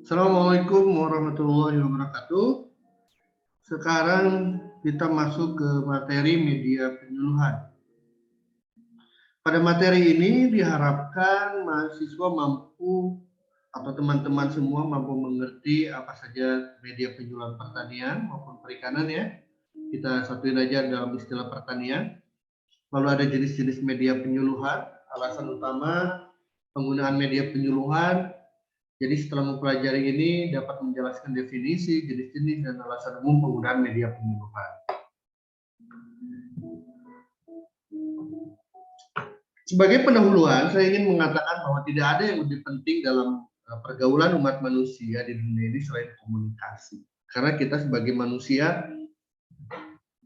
Assalamualaikum warahmatullahi wabarakatuh. Sekarang kita masuk ke materi media penyuluhan. Pada materi ini diharapkan mahasiswa mampu atau teman-teman semua mampu mengerti apa saja media penyuluhan pertanian maupun perikanan ya. Kita satuin aja dalam istilah pertanian. Lalu ada jenis-jenis media penyuluhan, alasan utama penggunaan media penyuluhan. Jadi setelah mempelajari ini dapat menjelaskan definisi, jenis-jenis, dan alasan umum penggunaan media penyuluhan. Sebagai pendahuluan, saya ingin mengatakan bahwa tidak ada yang lebih penting dalam pergaulan umat manusia di dunia ini selain komunikasi. Karena kita sebagai manusia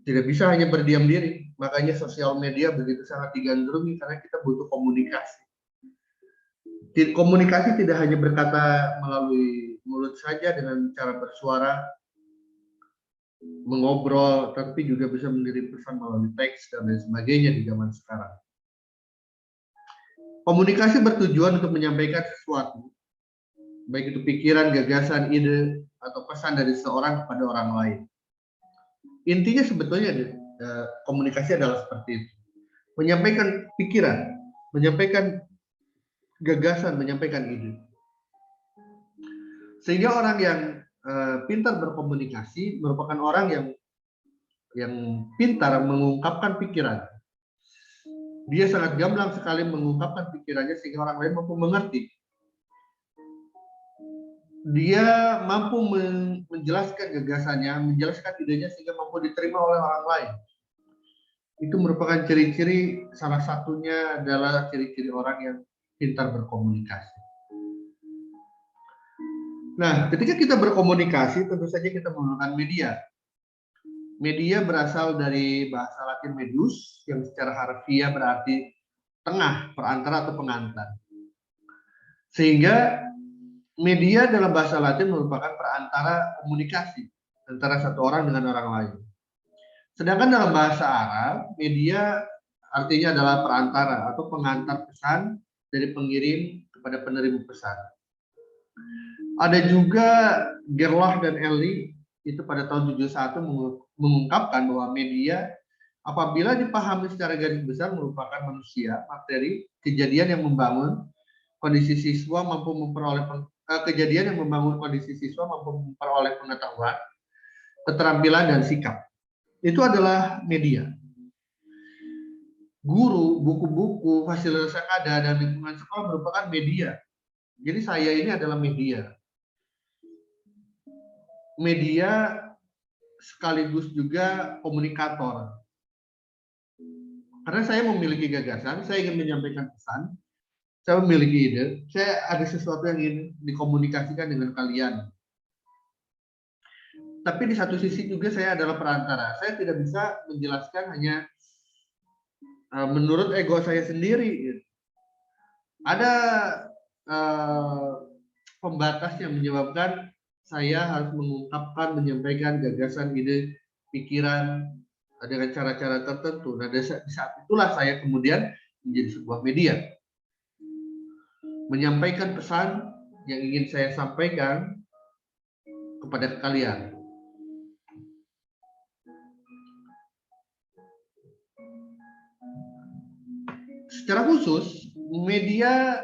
tidak bisa hanya berdiam diri. Makanya sosial media begitu sangat digandrungi karena kita butuh komunikasi. Komunikasi tidak hanya berkata melalui mulut saja dengan cara bersuara, mengobrol, tapi juga bisa mengirim pesan melalui teks dan lain sebagainya di zaman sekarang. Komunikasi bertujuan untuk menyampaikan sesuatu, baik itu pikiran, gagasan, ide, atau pesan dari seorang kepada orang lain. Intinya sebetulnya komunikasi adalah seperti itu. Menyampaikan pikiran, menyampaikan gagasan, menyampaikan ide. Sehingga orang yang pintar berkomunikasi merupakan orang yang pintar mengungkapkan pikiran. Dia sangat gamblang sekali mengungkapkan pikirannya sehingga orang lain mampu mengerti. Dia mampu menjelaskan gagasannya, menjelaskan idenya sehingga mampu diterima oleh orang lain. Itu merupakan ciri-ciri, salah satunya adalah ciri-ciri orang yang pintar berkomunikasi. Nah, ketika kita berkomunikasi, tentu saja kita menggunakan media. Media berasal dari bahasa Latin medius, yang secara harfiah berarti tengah, perantara atau pengantar. Sehingga media dalam bahasa Latin merupakan perantara komunikasi antara satu orang dengan orang lain. Sedangkan dalam bahasa Arab, media artinya adalah perantara atau pengantar pesan dari pengirim kepada penerima pesan. Ada juga Gerlach dan Ellie itu pada tahun 71 mengungkapkan bahwa media apabila dipahami secara garis besar merupakan manusia, materi, kejadian yang membangun kondisi siswa mampu memperoleh pengetahuan, keterampilan dan sikap. Itu adalah media. Guru, buku-buku, fasilitas yang ada dan lingkungan sekolah merupakan media. Jadi saya ini adalah media. Media sekaligus juga komunikator. Karena saya memiliki gagasan, saya ingin menyampaikan pesan, saya memiliki ide, saya ada sesuatu yang ingin dikomunikasikan dengan kalian. Tapi di satu sisi juga saya adalah perantara. Saya tidak bisa menjelaskan hanya menurut ego saya sendiri. Ada pembatas yang menyebabkan saya harus mengungkapkan, menyampaikan gagasan, ide, pikiran dengan cara-cara tertentu. Nah, di saat itulah saya kemudian menjadi sebuah media. Menyampaikan pesan yang ingin saya sampaikan kepada kalian. Secara khusus, media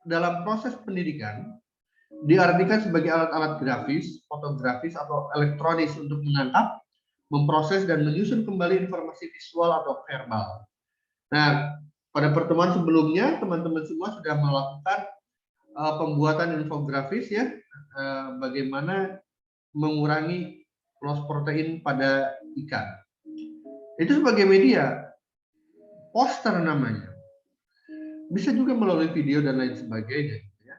dalam proses pendidikan diartikan sebagai alat-alat grafis, fotografis, atau elektronis untuk menangkap, memproses, dan menyusun kembali informasi visual atau verbal. Nah, pada pertemuan sebelumnya, teman-teman semua sudah melakukan pembuatan infografis ya, bagaimana mengurangi loss protein pada ikan. Itu sebagai media, poster namanya. Bisa juga melalui video dan lain sebagainya. Ya.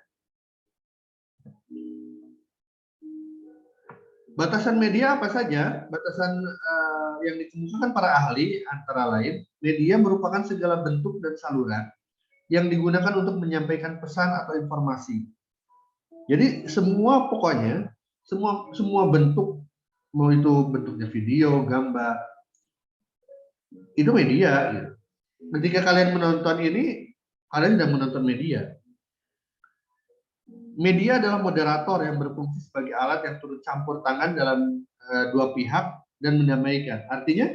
Batasan media apa saja? Batasan yang dikemukakan para ahli antara lain, media merupakan segala bentuk dan saluran yang digunakan untuk menyampaikan pesan atau informasi. Jadi pokoknya semua bentuk, mau itu bentuknya video, gambar, itu media. Gitu. Ketika kalian menonton ini, kalian sudah menonton media. Media adalah moderator yang berfungsi sebagai alat yang turut campur tangan dalam dua pihak dan mendamaikan. Artinya,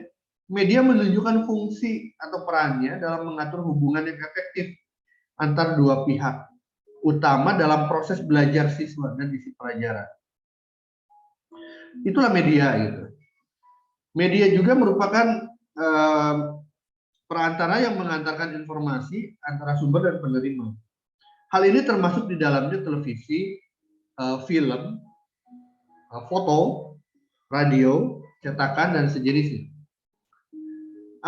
media menunjukkan fungsi atau perannya dalam mengatur hubungan yang efektif antar dua pihak, utama dalam proses belajar siswa dan isi pelajaran. Itulah media gitu. Media juga merupakan perantara yang mengantarkan informasi antara sumber dan penerima. Hal ini termasuk di dalamnya televisi, film, foto, radio, cetakan, dan sejenisnya.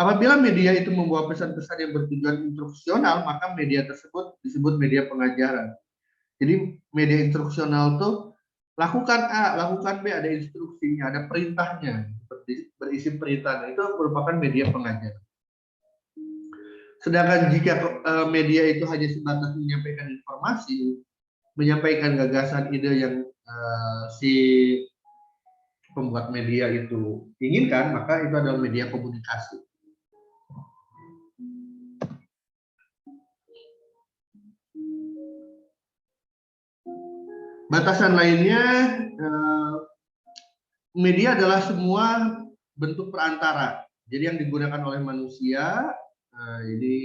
Apabila media itu membawa pesan-pesan yang bertujuan instruksional, maka media tersebut disebut media pengajaran. Jadi media instruksional itu lakukan A, lakukan B, ada instruksinya, ada perintahnya, berisi perintah. Nah, itu merupakan media pengajaran. Sedangkan jika media itu hanya sebatas menyampaikan informasi, menyampaikan gagasan ide yang si pembuat media itu inginkan, maka itu adalah media komunikasi. Batasan lainnya, media adalah semua bentuk perantara. Jadi yang digunakan oleh manusia, jadi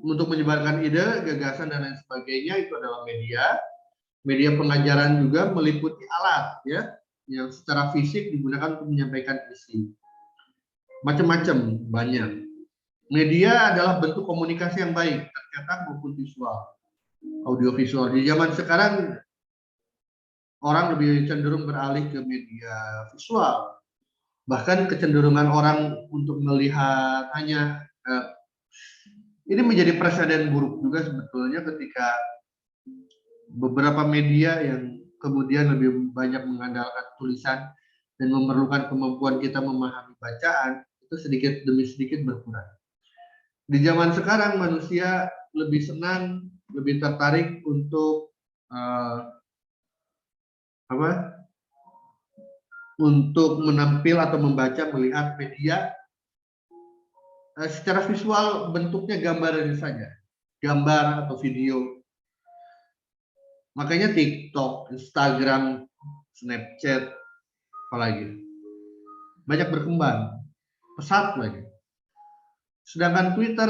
untuk menyebarkan ide, gagasan, dan lain sebagainya itu adalah media. Media pengajaran juga meliputi alat, ya, yang secara fisik digunakan untuk menyampaikan isi. Macam-macam, banyak. Media adalah bentuk komunikasi yang baik, tercetak maupun visual, audiovisual. Di zaman sekarang, orang lebih cenderung beralih ke media visual. Bahkan kecenderungan orang untuk melihat hanya ini menjadi presiden buruk juga sebetulnya ketika beberapa media yang kemudian lebih banyak mengandalkan tulisan dan memerlukan kemampuan kita memahami bacaan itu sedikit demi sedikit berkurang. Di zaman sekarang manusia lebih senang, lebih tertarik untuk untuk menampil atau membaca, melihat media secara visual, bentuknya gambaran saja, gambar atau video. Makanya TikTok, Instagram, Snapchat, apalagi banyak berkembang, pesat lagi. Sedangkan Twitter,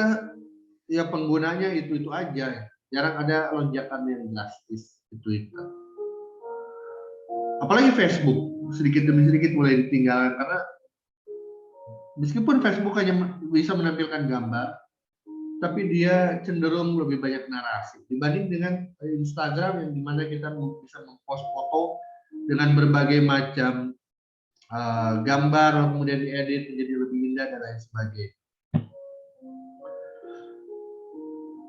ya penggunanya itu aja, jarang ada lonjakan yang drastis di Twitter. Apalagi Facebook, sedikit demi sedikit mulai ditinggalkan karena meskipun Facebook hanya bisa menampilkan gambar, tapi dia cenderung lebih banyak narasi dibanding dengan Instagram yang dimana kita bisa mempost foto dengan berbagai macam gambar, kemudian diedit menjadi lebih indah dan lain sebagainya.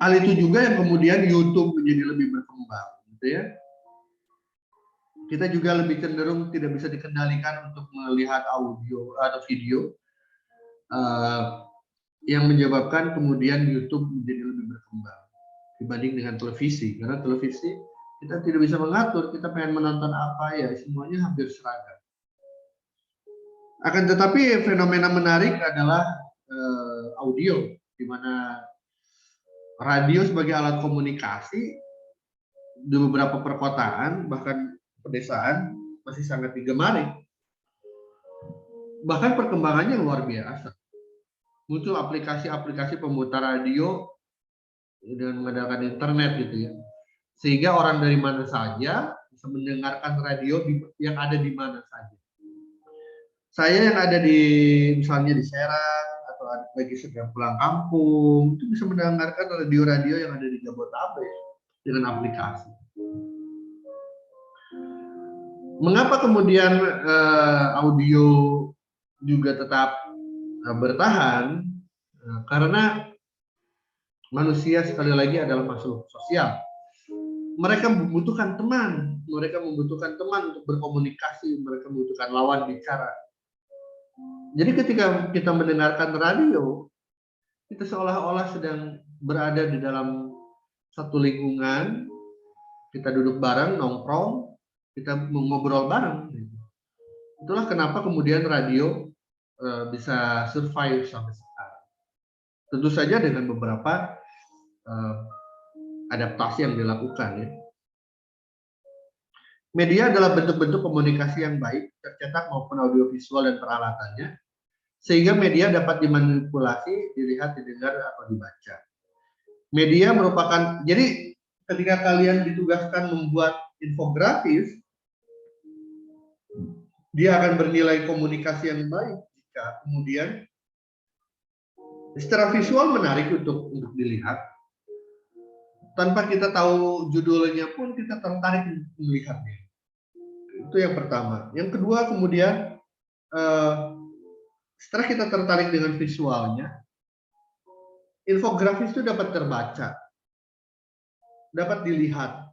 Hal itu juga yang kemudian YouTube menjadi lebih berkembang, gitu ya. Kita juga lebih cenderung tidak bisa dikendalikan untuk melihat audio atau video, yang menyebabkan kemudian YouTube menjadi lebih berkembang dibanding dengan televisi. Karena televisi kita tidak bisa mengatur, kita pengen menonton apa ya, semuanya hampir seragam. Akan tetapi fenomena menarik adalah audio, di mana radio sebagai alat komunikasi di beberapa perkotaan, bahkan pedesaan, masih sangat digemari. Bahkan perkembangannya luar biasa. Muncul aplikasi-aplikasi pemutar radio dengan mengandalkan internet gitu ya. Sehingga orang dari mana saja bisa mendengarkan radio yang ada di mana saja. Saya yang ada di misalnya di Serang atau lagi sedang pulang kampung itu bisa mendengarkan radio-radio yang ada di Jabodetabek dengan aplikasi. Mengapa kemudian audio juga tetap bertahan? Karena manusia sekali lagi adalah makhluk sosial. Mereka membutuhkan teman, untuk berkomunikasi, mereka membutuhkan lawan bicara. Jadi ketika kita mendengarkan radio, kita seolah-olah sedang berada di dalam satu lingkungan, kita duduk bareng, nongkrong, kita ngobrol bareng. Itulah kenapa kemudian radio bisa survive sampai sekarang. Tentu saja dengan beberapa adaptasi yang dilakukan ya. Media adalah bentuk-bentuk komunikasi yang baik, tercetak maupun audiovisual dan peralatannya, sehingga media dapat dimanipulasi, dilihat, didengar, atau dibaca. Media merupakan, jadi ketika kalian ditugaskan membuat infografis, dia akan bernilai komunikasi yang baik jika kemudian secara visual menarik untuk dilihat. Tanpa kita tahu judulnya pun kita tertarik melihatnya. Itu yang pertama. Yang kedua kemudian setelah kita tertarik dengan visualnya, infografis itu dapat terbaca, dapat dilihat.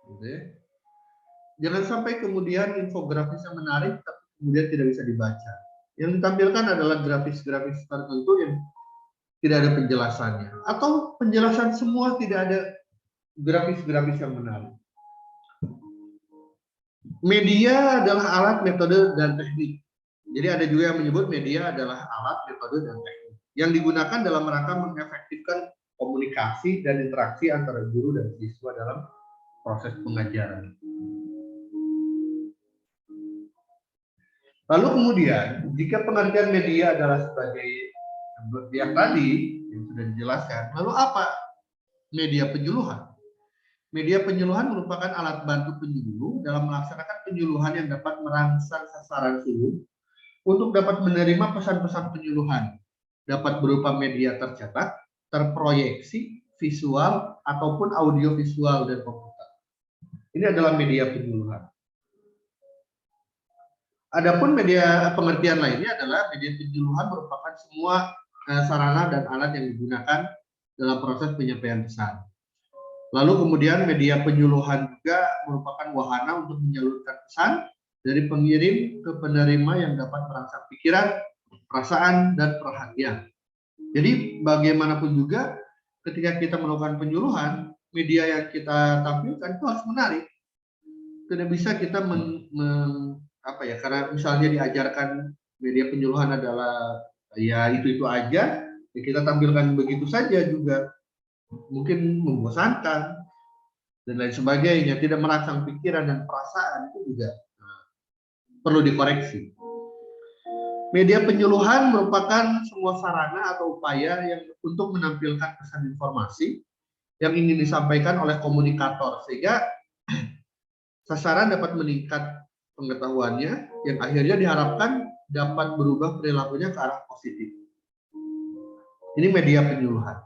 Gitu ya. Jangan sampai kemudian infografisnya menarik tapi kemudian tidak bisa dibaca. Yang ditampilkan adalah grafis-grafis tertentu yang tidak ada penjelasannya, atau penjelasan semua tidak ada grafis-grafis yang menarik. Media adalah alat, metode, dan teknik. Jadi ada juga yang menyebut media adalah alat, metode, dan teknik yang digunakan dalam rangka mengefektifkan komunikasi dan interaksi antara guru dan siswa dalam proses pengajaran. Lalu kemudian, jika pengertian media adalah sebagai yang tadi yang sudah dijelaskan, lalu apa media penyuluhan? Media penyuluhan merupakan alat bantu penyuluh dalam melaksanakan penyuluhan yang dapat merangsang sasaran suluh untuk dapat menerima pesan-pesan penyuluhan, dapat berupa media tercetak, terproyeksi, visual, ataupun audiovisual dan komputer. Ini adalah media penyuluhan. Adapun media pengertian lainnya adalah media penyuluhan merupakan semua sarana dan alat yang digunakan dalam proses penyampaian pesan. Lalu kemudian media penyuluhan juga merupakan wahana untuk menyalurkan pesan dari pengirim ke penerima yang dapat merangsang pikiran, perasaan, dan perhatian. Jadi bagaimanapun juga ketika kita melakukan penyuluhan, media yang kita tampilkan itu harus menarik. Tidak bisa kita karena misalnya diajarkan media penyuluhan adalah ya itu aja, ya kita tampilkan begitu saja juga mungkin membosankan dan lain sebagainya, tidak merangsang pikiran dan perasaan, itu juga perlu dikoreksi. Media penyuluhan merupakan sebuah sarana atau upaya yang untuk menampilkan pesan informasi yang ingin disampaikan oleh komunikator sehingga sasaran dapat meningkat pengetahuannya yang akhirnya diharapkan dapat berubah perilakunya ke arah positif. Ini media penyuluhan.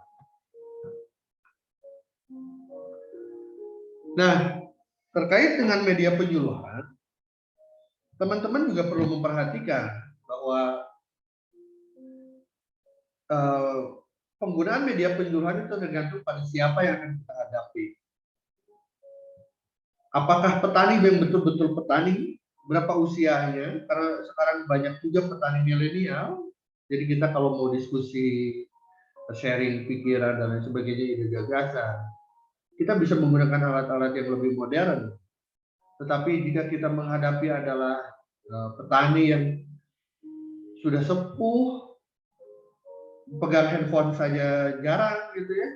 Nah, terkait dengan media penyuluhan, teman-teman juga perlu memperhatikan bahwa penggunaan media penyuluhan itu tergantung pada siapa yang akan kita hadapi. Apakah petani yang betul-betul petani, berapa usianya, karena sekarang banyak juga petani milenial, jadi kita kalau mau diskusi, sharing pikiran dan lain sebagainya, ide gagasan, kita bisa menggunakan alat-alat yang lebih modern. Tetapi jika kita menghadapi adalah petani yang sudah sepuh, pegang handphone saja jarang gitu ya,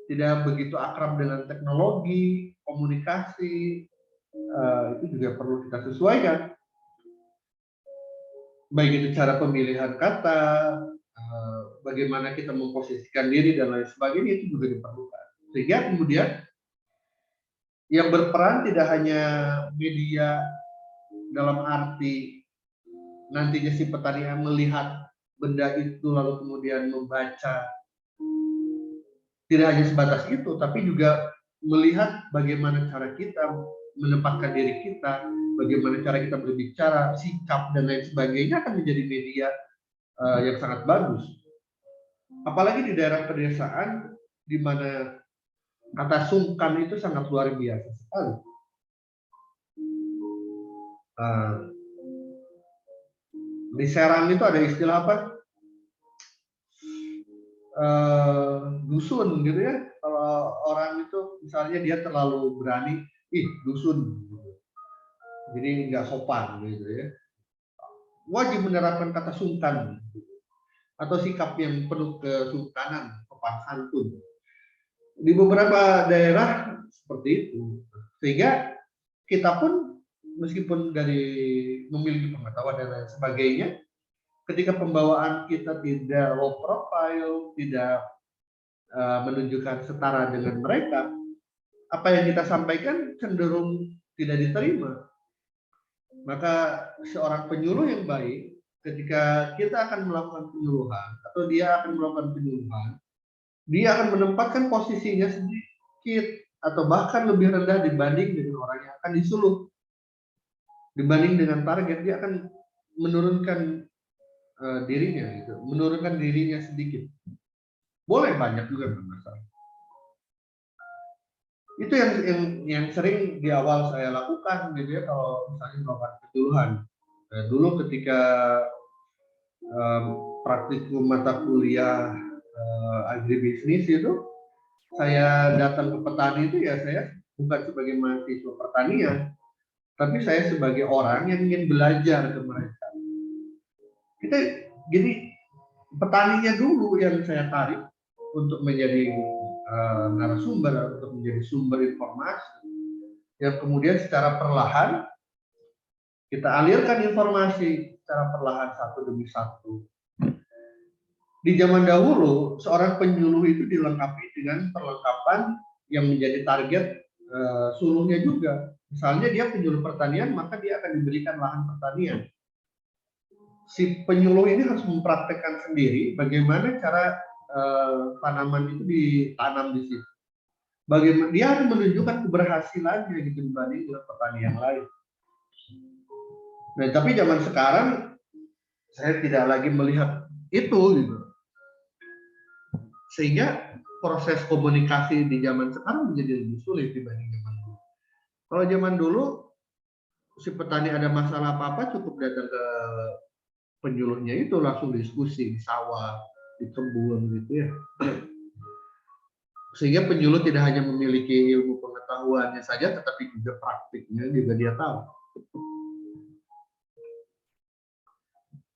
tidak begitu akrab dengan teknologi, komunikasi, itu juga perlu kita sesuaikan. Baik itu cara pemilihan kata, bagaimana kita memposisikan diri dan lain sebagainya, itu juga diperlukan. Sehingga kemudian yang berperan tidak hanya media dalam arti nantinya si petani yang melihat benda itu lalu kemudian membaca, tidak hanya sebatas itu, tapi juga melihat bagaimana cara kita menempatkan diri kita, bagaimana cara kita berbicara, sikap dan lain sebagainya akan menjadi media yang sangat bagus. Apalagi di daerah pedesaan di mana kata sungkan itu sangat luar biasa sekali. Di Serang itu ada istilah apa? Dusun gitu ya. Kalau orang itu misalnya dia terlalu berani, dusun gitu. Jadi nggak sopan gitu ya. Wajib menerapkan kata sungkan gitu. Atau sikap yang penuh kesultanan, sopan santun. Di beberapa daerah seperti itu. Sehingga kita pun meskipun dari memiliki pengetahuan dan lain sebagainya, ketika pembawaan kita tidak low profile, tidak menunjukkan setara dengan mereka, apa yang kita sampaikan cenderung tidak diterima. Maka seorang penyuluh yang baik, ketika kita akan melakukan penyuluhan atau dia akan melakukan penyuluhan, dia akan menempatkan posisinya sedikit atau bahkan lebih rendah dibanding dengan orang yang akan disuluh. Dibanding dengan target, dia akan menurunkan dirinya, gitu, menurunkan dirinya sedikit. Boleh banyak juga bermasalah. Itu yang sering di awal saya lakukan, gitu ya, kalau misalnya melakukan penyuluhan. Nah, dulu ketika praktikum mata kuliah agribisnis itu, saya datang ke petani itu ya saya bukan sebagai mahasiswa pertanian, tapi saya sebagai orang yang ingin belajar ke mereka. Kita jadi petaninya dulu yang saya tarik untuk menjadi narasumber, untuk menjadi sumber informasi, yang kemudian secara perlahan kita alirkan informasi secara perlahan satu demi satu. Di zaman dahulu, seorang penyuluh itu dilengkapi dengan perlengkapan yang menjadi target suluhnya juga. Misalnya dia penyuluh pertanian, maka dia akan diberikan lahan pertanian. Si penyuluh ini harus mempraktekkan sendiri bagaimana cara tanaman itu ditanam di situ. Bagaimana dia harus menunjukkan keberhasilannya gitu dibanding dengan petani yang lain. Nah, tapi zaman sekarang saya tidak lagi melihat itu gitu. Sehingga proses komunikasi di zaman sekarang menjadi lebih sulit dibanding zaman dulu. Kalau zaman dulu si petani ada masalah apa-apa cukup datang ke penyuluhnya itu langsung diskusi di sawah, di kebun gitu ya. Sehingga penyuluh tidak hanya memiliki ilmu pengetahuannya saja, tetapi juga praktiknya juga dia tahu.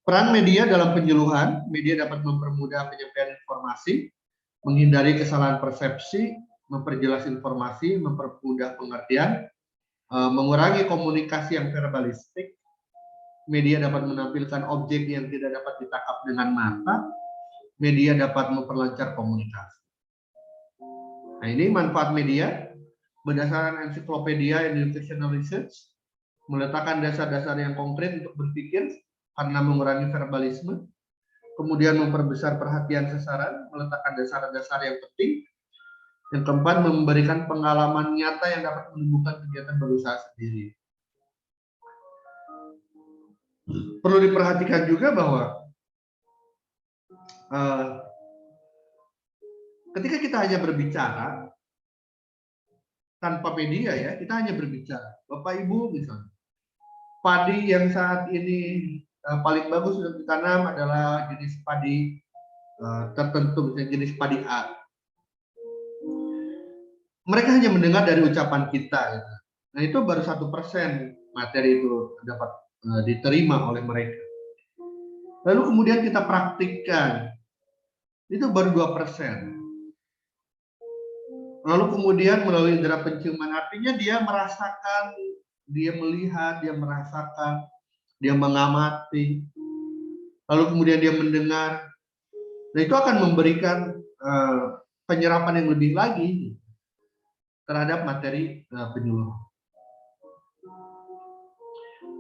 Peran media dalam penyuluhan, media dapat mempermudah penyampaian informasi, menghindari kesalahan persepsi, memperjelas informasi, mempermudah pengertian, mengurangi komunikasi yang verbalistik. Media dapat menampilkan objek yang tidak dapat ditangkap dengan mata. Media dapat memperlancar komunikasi. Nah, ini manfaat media berdasarkan ensiklopedia educational research, meletakkan dasar-dasar yang konkret untuk berpikir karena mengurangi verbalisme, kemudian memperbesar perhatian sasaran, meletakkan dasar-dasar yang penting. Yang keempat, memberikan pengalaman nyata yang dapat menumbuhkan kegiatan berusaha sendiri. Perlu diperhatikan juga bahwa ketika kita hanya berbicara tanpa media ya, kita hanya berbicara. Bapak Ibu misalnya, padi yang saat ini paling bagus untuk ditanam adalah jenis padi tertentu, misalnya jenis padi A. Mereka hanya mendengar dari ucapan kita. Gitu. Nah itu baru 1% materi itu dapat diterima oleh mereka. Lalu kemudian kita praktikkan, itu baru 2%. Lalu kemudian melalui indera penciuman, artinya dia merasakan, dia melihat, dia merasakan, dia mengamati, lalu kemudian dia mendengar. Nah itu akan memberikan penyerapan yang lebih lagi terhadap materi penyuluh.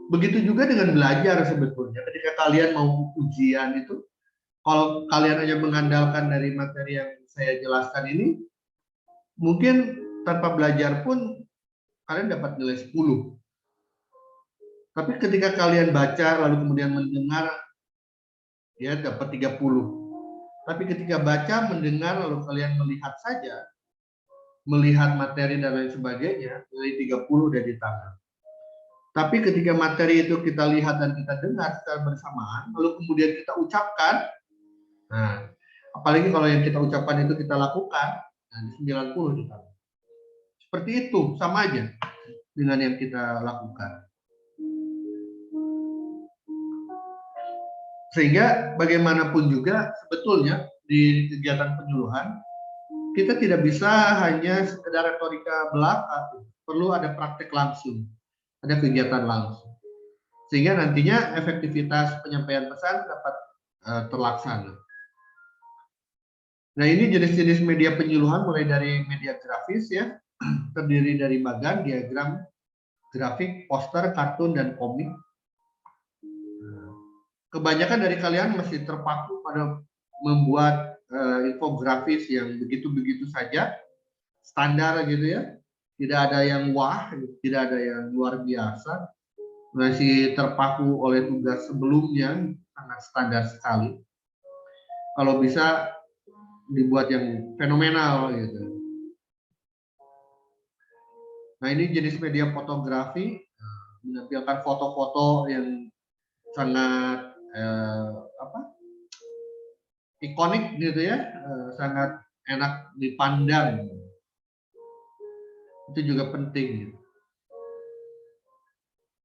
Begitu juga dengan belajar sebetulnya. Ketika kalian mau ujian itu, kalau kalian hanya mengandalkan dari materi yang saya jelaskan ini, mungkin tanpa belajar pun kalian dapat nilai 10. Tapi ketika kalian baca lalu kemudian mendengar, ya dapat 30. Tapi ketika baca, mendengar, lalu kalian melihat saja, melihat materi dan lain sebagainya, nilai 30 udah di tangan. Tapi ketika materi itu kita lihat dan kita dengar secara bersamaan, lalu kemudian kita ucapkan, nah, apalagi kalau yang kita ucapkan itu kita lakukan, nah di 90 di tangan. Seperti itu, sama aja dengan yang kita lakukan. Sehingga bagaimanapun juga sebetulnya di kegiatan penyuluhan, kita tidak bisa hanya sekedar retorika belaka, perlu ada praktek langsung, ada kegiatan langsung, sehingga nantinya efektivitas penyampaian pesan dapat terlaksana. Nah, ini jenis-jenis media penyuluhan mulai dari media grafis ya, terdiri dari bagan, diagram, grafik, poster, kartun, dan komik. Kebanyakan dari kalian masih terpaku pada membuat infografis yang begitu-begitu saja, standar gitu ya. Tidak ada yang wah, tidak ada yang luar biasa. Masih terpaku oleh tugas sebelumnya, sangat standar sekali. Kalau bisa dibuat yang fenomenal gitu. Nah, ini jenis media fotografi, menampilkan foto-foto yang sangat ikonik gitu ya, sangat enak dipandang. Itu juga penting.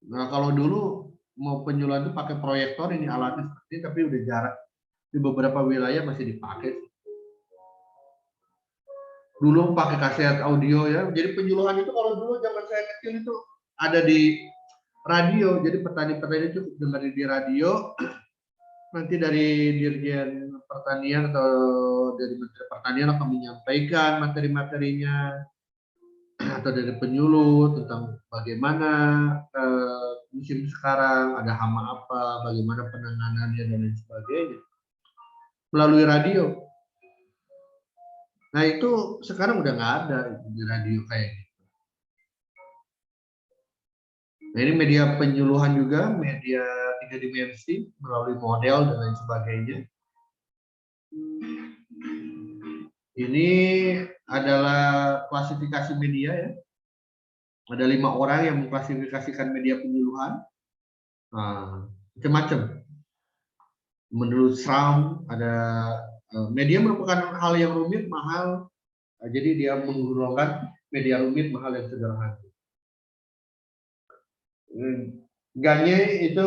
Nah, kalau dulu mau penyuluhan itu pakai proyektor, ini alatnya seperti ini, tapi udah jarang. Di beberapa wilayah masih dipakai. Dulu pakai kaset audio ya. Jadi penyuluhan itu kalau dulu zaman saya kecil itu ada di radio. Jadi petani-petani itu dengar di radio. Nanti dari Dirjen Pertanian atau dari Menteri Pertanian akan menyampaikan materi-materinya, atau dari penyuluh tentang bagaimana musim sekarang, ada hama apa, bagaimana penanganannya dan lain sebagainya melalui radio. Nah, itu sekarang udah nggak ada di radio kayak gitu. Nah, ini media penyuluhan juga, media 3 dimensi melalui model dan lain sebagainya. Ini adalah klasifikasi media ya. Ada 5 orang yang mengklasifikasikan media penyuluhan. Nah, macam-macam. Menurut Schramm, ada media merupakan hal yang rumit, mahal. Jadi dia menggolongkan media rumit, mahal, dan sederhana. Ganye itu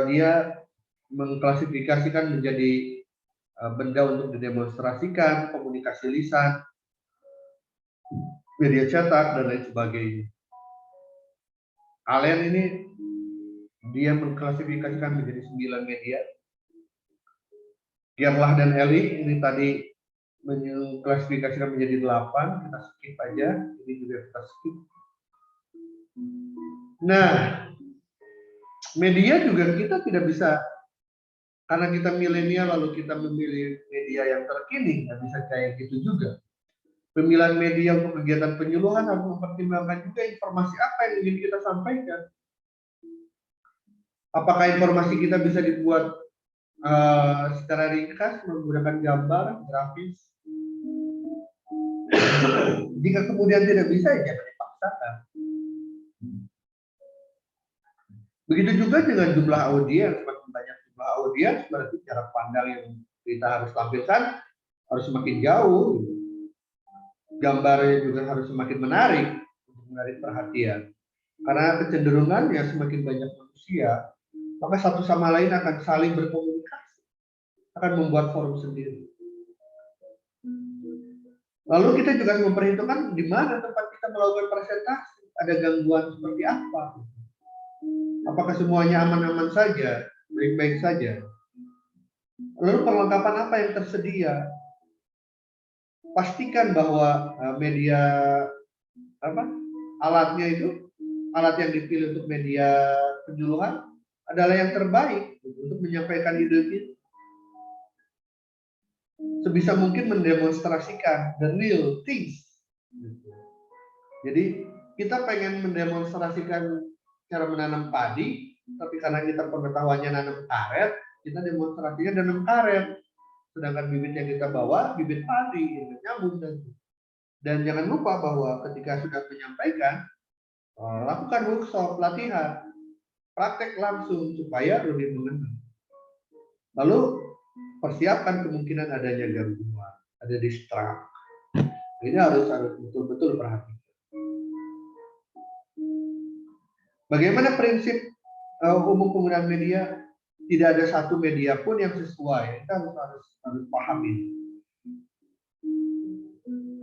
dia mengklasifikasikan menjadi benda untuk didemonstrasikan, komunikasi lisan, media cetak, dan lain sebagainya. Allen ini dia mengklasifikasikan menjadi 9 media. Gerlach dan Ehrlich ini tadi mengklasifikasikan menjadi 8, kita skip aja, ini juga kita skip. Nah, media juga kita tidak bisa, karena kita milenial lalu kita memilih media yang terkini, nggak bisa kayak gitu juga. Pemilihan media untuk kegiatan penyuluhan harus mempertimbangkan juga informasi apa yang ingin kita sampaikan. Apakah informasi kita bisa dibuat secara ringkas menggunakan gambar, grafis? Jika kemudian tidak bisa, ya jangan dipaksakan. Begitu juga dengan jumlah audiens, semakin banyak jumlah audiens, berarti jarak pandang yang kita harus tampilkan harus semakin jauh. Gambarnya juga harus semakin menarik untuk menarik perhatian. Karena kecenderungannya semakin banyak manusia, maka satu sama lain akan saling berkomunikasi, akan membuat forum sendiri. Lalu kita juga harus memperhitungkan di mana tempat kita melakukan presentasi, ada gangguan seperti apa. Apakah semuanya aman-aman saja, baik-baik saja. Lalu perlengkapan apa yang tersedia? Pastikan bahwa media alatnya itu, alat yang dipilih untuk media penyuluhan adalah yang terbaik untuk menyampaikan ide-ide. Sebisa mungkin mendemonstrasikan the real things. Jadi kita pengen mendemonstrasikan cara menanam padi, tapi karena kita pengetahuannya nanam karet, kita demonstrasinya nanam karet. Sedangkan bibit yang kita bawa bibit padi, nyambung. Dan jangan lupa bahwa ketika sudah menyampaikan, lakukan workshop, latihan, praktek langsung supaya lebih mengenal. Lalu persiapkan kemungkinan adanya gangguan, ada distract. Ini harus betul-betul perhatikan. Bagaimana prinsip umum penggunaan media? Tidak ada satu media pun yang sesuai. Kita harus pahami.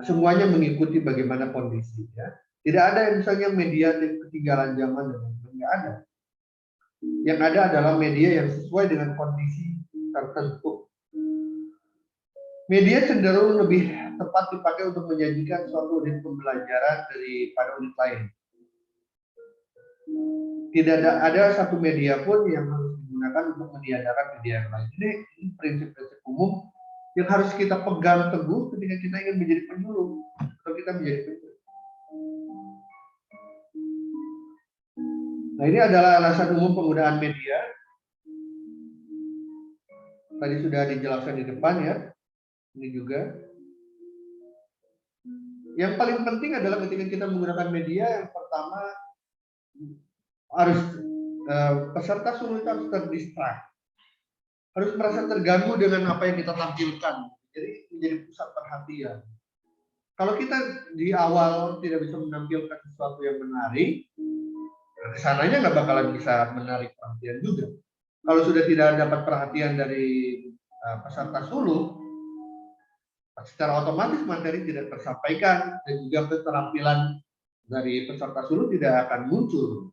semuanya mengikuti bagaimana kondisi ya. Tidak ada yang misalnya media yang ketinggalan zaman dan tidak ada. Yang ada adalah media yang sesuai dengan kondisi tertentu. Media cenderung lebih tepat dipakai untuk menyajikan suatu unit pembelajaran daripada unit lain. Tidak ada satu media pun yang harus digunakan untuk meniadakan media yang lain. Ini prinsip-prinsip umum yang harus kita pegang teguh ketika kita ingin menjadi penyuluh atau kita menjadi penyuluh. Nah, ini adalah alasan umum penggunaan media. Tadi sudah dijelaskan di depan ya. Ini juga. Yang paling penting adalah ketika kita menggunakan media, yang pertama harus peserta suruh harus terdistrak. Harus merasa terganggu dengan apa yang kita tampilkan. Jadi menjadi pusat perhatian. Kalau kita di awal tidak bisa menampilkan sesuatu yang menarik, kesananya nggak bakalan bisa menarik perhatian juga. Kalau sudah tidak dapat perhatian dari peserta suluh, secara otomatis materi tidak tersampaikan dan juga keterampilan dari peserta suluh tidak akan muncul.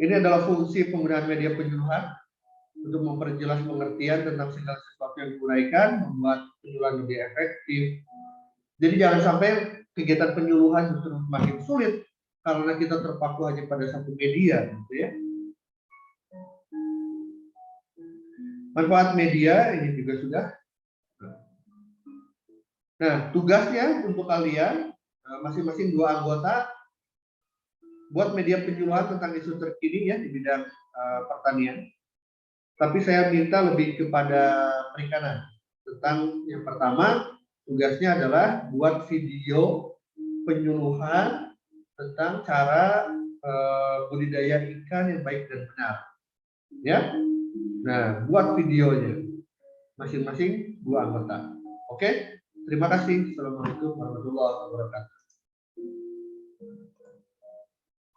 Ini adalah fungsi penggunaan media penyuluhan untuk memperjelas pengertian tentang segala sesuatu yang diuraikan, membuat penyuluhan lebih efektif. Jadi jangan sampai kegiatan penyuluhan justru semakin sulit karena kita terpaku hanya pada satu media, gitu ya. Manfaat media ini juga sudah. Nah, tugasnya untuk kalian masing-masing 2 anggota buat media penyuluhan tentang isu terkini ya di bidang pertanian. Tapi saya minta lebih kepada perikanan. Tentang yang pertama, tugasnya adalah buat video penyuluhan tentang cara budidaya ikan yang baik dan benar. Ya. Nah, buat videonya masing-masing 2 anggota. Oke? Terima kasih. Assalamualaikum warahmatullahi wabarakatuh.